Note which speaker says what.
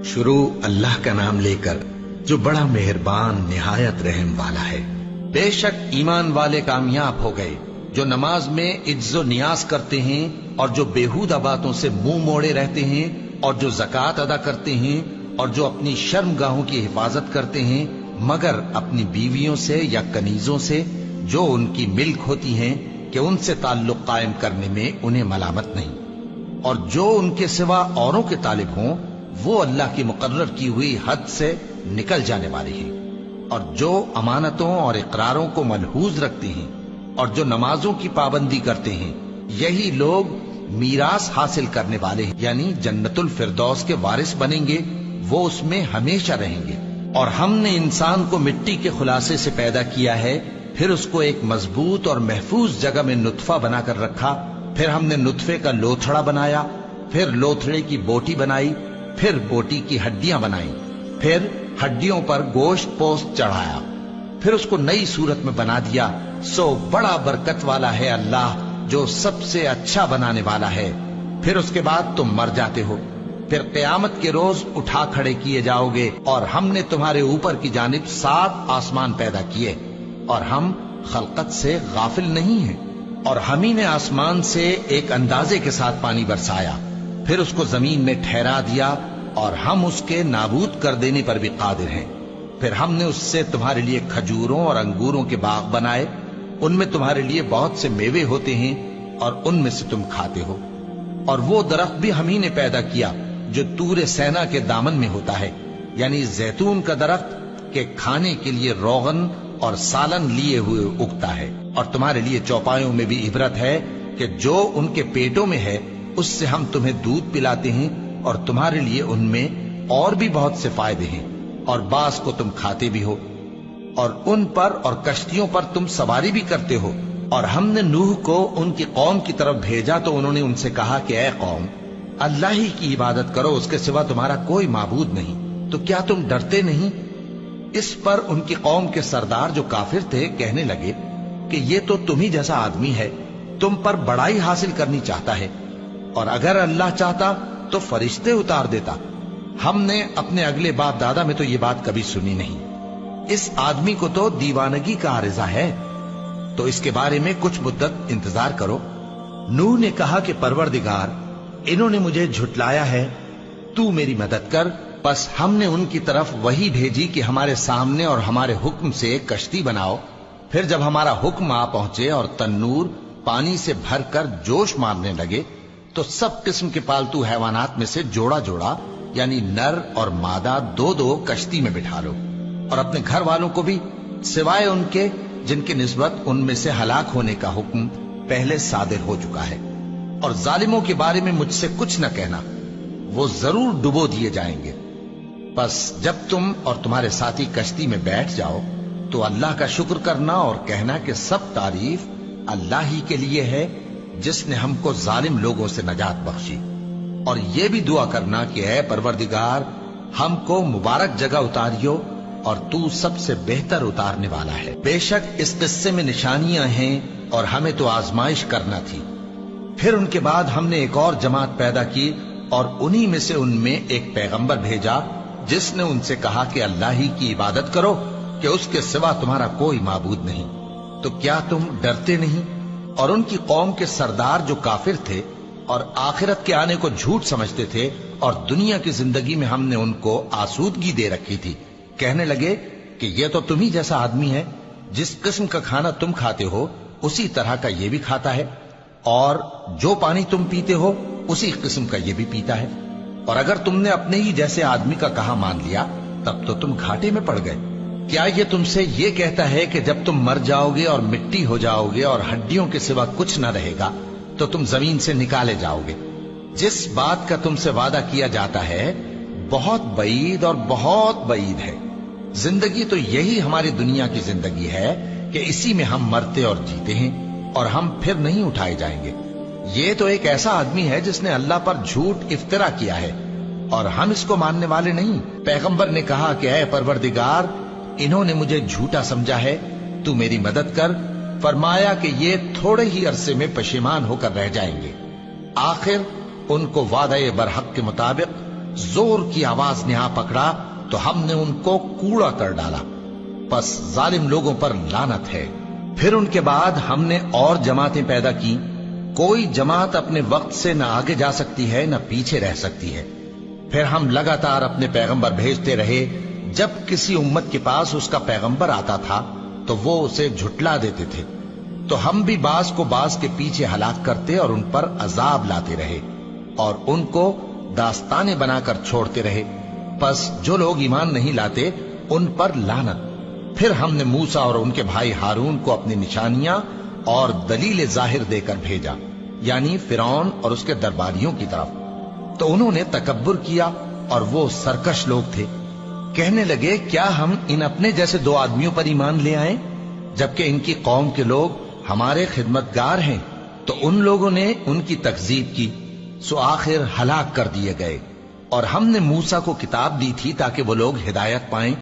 Speaker 1: शुरू अल्लाह का नाम लेकर जो बड़ा मेहरबान निहायत रहम वाला है। बेशक ईमान वाले कामयाब हो गए जो नमाज में इज्जो नियाज करते हैं और जो बेहूदा बातों से मुंह मोड़े रहते हैं और जो ज़कात अदा करते हैं और जो अपनी शर्मगाहों की हिफाजत करते हैं मगर अपनी बीवियों से या कनीजों से जो उनकी मिल्क होती हैं कि उनसे ताल्लुक कायम करने में उन्हें मलामत नहीं, और जो उनके सिवा औरों के तालिब हों वो अल्लाह की मुकर्रर की हुई हद से निकल जाने वाले हैं, और जो अमानतों और इकरारों को मलहूज रखते हैं और जो नमाजों की पाबंदी करते हैं यही लोग मीरास हासिल करने वाले हैं, यानी जन्नतुल फिरदौस के वारिस बनेंगे, वो उसमें हमेशा रहेंगे। और हमने इंसान को मिट्टी के खुलासे से पैदा किया है, फिर उसको एक मजबूत और महफूज जगह में नुत्फा बनाकर रखा, फिर हमने नुत्फे का लोथड़ा बनाया, फिर लोथड़े की बोटी बनाई, फिर बोटी की हड्डियां बनाई, फिर हड्डियों पर गोश्त पोस्त चढ़ाया, फिर उसको नई सूरत में बना दिया। सो बड़ा बरकत वाला है अल्लाह जो सबसे अच्छा बनाने वाला है। फिर उसके बाद तुम मर जाते हो, फिर क़यामत के रोज उठा खड़े किए जाओगे, और हमने तुम्हारे ऊपर की जानिब 7 आसमान पैदा किए और हम खलकत से गाफिल नहीं हैं। और हम ही ने आसमान से एक अंदाजे के साथ पानी बरसाया, फिर उसको जमीन में ठहरा दिया, और हम उसके नाबूद कर देने पर भी कादिर हैं। फिर हमने उससे तुम्हारे लिए खजूरों और अंगूरों के बाग बनाए, उनमें तुम्हारे लिए बहुत से मेवे होते हैं और उनमें से तुम खाते हो। और वो दरख्त भी हम ही ने पैदा किया जो तूरे सेना के दामन में होता है, यानी जैतून का दरख्त के खाने के लिए रोगन और सालन लिए हुए उगता है। और तुम्हारे लिए चौपायों में भी इबरत है कि जो उनके पेटों में है उससे हम तुम्हें दूध पिलाते हैं, और तुम्हारे लिए उनमें और भी बहुत से फायदे हैं, और बास को तुम खाते भी हो, और उन पर और कश्तियों पर तुम सवारी भी करते हो। और हमने नूह को उनकी कौम की तरफ भेजा तो उन्होंने उनसे कहा कि ऐ कौम, अल्लाह ही की इबादत करो, उसके सिवा तुम्हारा कोई माबूद नहीं, तो क्या तुम डरते नहीं? इस पर उनकी कौम के सरदार जो काफिर थे कहने लगे कि ये तो तुम ही जैसा आदमी है, तुम पर बड़ाई हासिल करनी चाहता है, और अगर अल्लाह चाहता तो फरिश्ते उतार देता। हमने अपने अगले बाप दादा में तो ये बात कभी सुनी नहीं। इस आदमी को तो दीवानगी का आरिजा है, तो इसके बारे में कुछ मुद्दत इंतजार करो। नूह ने कहा कि परवरदिगार, इन्होंने मुझे झुटलाया है, तू मेरी मदद कर। बस हमने उनकी तरफ वही भेजी कि हमारे सामने और हमारे हुक्म से एक कश्ती बनाओ। फिर जब हमारा हुक्म आ पहुंचे और तन्नूर पानी से भरकर जोश मारने लगे तो सब किस्म के पालतू हैवानात में से जोड़ा जोड़ा यानी नर और मादा 2-2 कश्ती में बिठा लो, और अपने घर वालों को भी, सिवाय उनके जिनकी निस्बत उनमें से हलाक होने का हुक्म पहले सादिर हो चुका है। और जालिमों के बारे में मुझसे कुछ न कहना, वो जरूर डुबो दिए जाएंगे। बस जब तुम और तुम्हारे साथी कश्ती में बैठ जाओ तो अल्लाह का शुक्र करना और कहना कि सब तारीफ अल्लाह ही के लिए है जिसने हमको जालिम लोगों से नजात बख्शी। और ये भी दुआ करना कि ऐ परवरदिगार, हमको मुबारक जगह उतारियो और तू सबसे बेहतर उतारने वाला है। बेशक इस किस्से में निशानियां हैं और हमें तो आजमाइश करना थी। फिर उनके बाद हमने एक और जमात पैदा की और उन्हीं में से उनमें एक पैगंबर भेजा जिसने उनसे कहा कि अल्लाह ही की इबादत करो कि उसके सिवा तुम्हारा कोई माबूद नहीं, तो क्या तुम डरते नहीं? और उनकी कौम के सरदार जो काफिर थे और आखिरत के आने को झूठ समझते थे और दुनिया की जिंदगी में हमने उनको आसूदगी दे रखी थी, कहने लगे कि ये तो तुम ही जैसा आदमी है, जिस किस्म का खाना तुम खाते हो उसी तरह का ये भी खाता है, और जो पानी तुम पीते हो उसी किस्म का ये भी पीता है। और अगर तुमने अपने ही जैसे आदमी का कहा मान लिया तब तो तुम घाटे में पड़ गए। क्या ये तुमसे ये कहता है कि जब तुम मर जाओगे और मिट्टी हो जाओगे और हड्डियों के सिवा कुछ न रहेगा तो तुम जमीन से निकाले जाओगे? जिस बात का तुमसे वादा किया जाता है बहुत बईद और बहुत बईद है। जिंदगी तो यही हमारी दुनिया की जिंदगी है कि इसी में हम मरते और जीते हैं और हम फिर नहीं उठाए जाएंगे। ये तो एक ऐसा आदमी है जिसने अल्लाह पर झूठ इफ्तिरा किया है और हम इसको मानने वाले नहीं। पैगंबर ने कहा कि ऐ परवरदिगार, इन्होंने मुझे झूठा समझा है, तू मेरी मदद कर। फरमाया कि ये थोड़े ही अरसे में पशेमान होकर रह जाएंगे। आखिर उनको वादा बरहक के मुताबिक زور کی آواز نے آ پکڑا تو ہم نے ان کو کوڑا کر ڈالا. پس ظالم لوگوں پر لعنت ہے. پھر ان کے بعد ہم نے اور جماعتیں پیدا کی. کوئی جماعت اپنے وقت سے نہ آگے جا سکتی ہے نہ پیچھے رہ سکتی ہے. پھر ہم لگاتار اپنے پیغمبر بھیجتے رہے. جب کسی امت کے پاس اس کا پیغمبر آتا تھا تو وہ اسے جھٹلا دیتے تھے، تو ہم بھی بعض کو بعض کے پیچھے ہلاک کرتے اور ان پر عذاب لاتے رہے اور ان کو داستانیں بنا کر چھوڑتے رہے. پس جو لوگ ایمان نہیں لاتے ان پر لعنت. پھر ہم نے موسیٰ اور ان کے بھائی ہارون کو اپنی نشانیاں اور دلیل ظاہر دے کر بھیجا، یعنی فرعون اور اس کے درباریوں کی طرف. تو انہوں نے تکبر کیا اور وہ سرکش لوگ تھے. کہنے لگے کیا ہم ان اپنے جیسے دو آدمیوں پر ایمان لے آئیں جبکہ ان کی قوم کے لوگ ہمارے خدمتگار ہیں. تو ان لوگوں نے ان کی تکذیب کی، سو آخر ہلاک کر دیے گئے. اور ہم نے موسیٰ کو کتاب دی تھی تاکہ وہ لوگ ہدایت پائیں